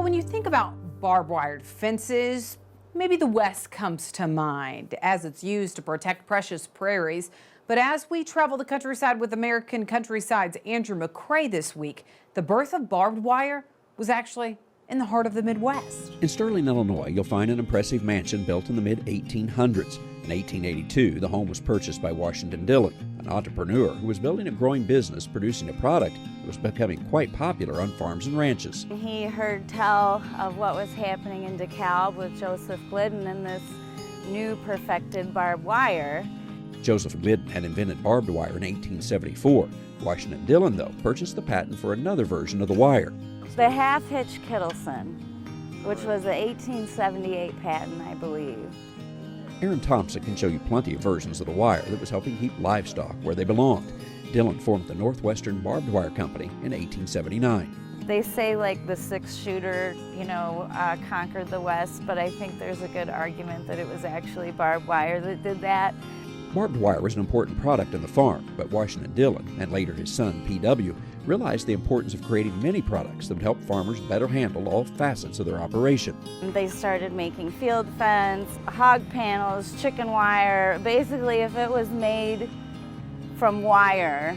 Well, when you think about barbed wire fences, maybe the West comes to mind as it's used to protect precious prairies. But as we travel the countryside with American Countryside's Andrew McCrae this week, the birth of barbed wire was actually in the heart of the Midwest. In Sterling, Illinois, you'll find an impressive mansion built in the mid-1800s. In 1882, the home was purchased by Washington Dillon, an entrepreneur who was building a growing business producing a product that was becoming quite popular on farms and ranches. He heard tell of what was happening in DeKalb with Joseph Glidden and this new perfected barbed wire. Joseph Glidden had invented barbed wire in 1874. Washington Dillon, though, purchased the patent for another version of the wire. The half-hitch Kittleson, which was an 1878 patent, I believe. Aaron Thompson can show you plenty of versions of the wire that was helping keep livestock where they belonged. Dillon formed the Northwestern Barbed Wire Company in 1879. They say like the six-shooter, conquered the West, but I think there's a good argument that it was actually barbed wire that did that. Barbed wire was an important product on the farm, but Washington Dillon, and later his son P.W., realized the importance of creating many products that would help farmers better handle all facets of their operation. They started making field fence, hog panels, chicken wire. Basically, if it was made from wire,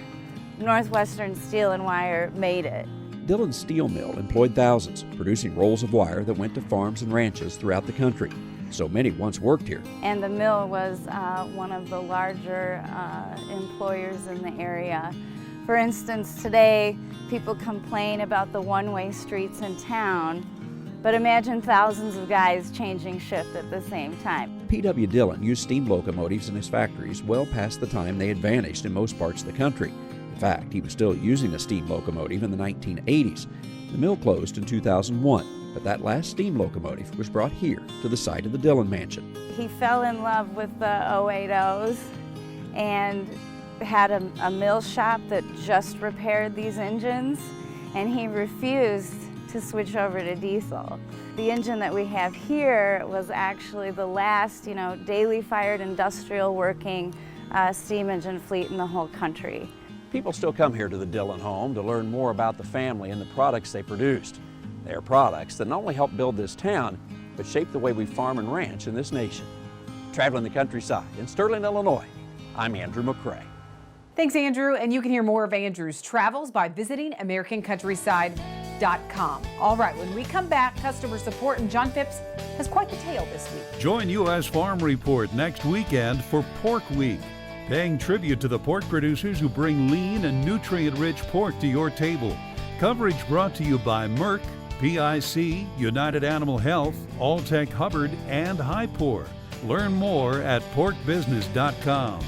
Northwestern Steel and Wire made it. Dillon's steel mill employed thousands, producing rolls of wire that went to farms and ranches throughout the country. So many once worked here. And the mill was one of the larger employers in the area. For instance, today people complain about the one-way streets in town, but imagine thousands of guys changing shift at the same time. P.W. Dillon used steam locomotives in his factories well past the time they had vanished in most parts of the country. In fact, he was still using a steam locomotive in the 1980s. The mill closed in 2001, but that last steam locomotive was brought here to the site of the Dillon mansion. He fell in love with the 080s and had a mill shop that just repaired these engines, and he refused to switch over to diesel. The engine that we have here was actually the last, daily fired industrial working steam engine fleet in the whole country. People still come here to the Dillon home to learn more about the family and the products they produced. They are products that not only help build this town, but shape the way we farm and ranch in this nation. Traveling the countryside in Sterling, Illinois, I'm Andrew McCrae. Thanks, Andrew. And you can hear more of Andrew's travels by visiting AmericanCountryside.com. All right, when we come back, customer support and John Phipps has quite the tale this week. Join U.S. Farm Report next weekend for Pork Week, paying tribute to the pork producers who bring lean and nutrient-rich pork to your table. Coverage brought to you by Merck, PIC, United Animal Health, Alltech Hubbard, and Hypor. Learn more at porkbusiness.com.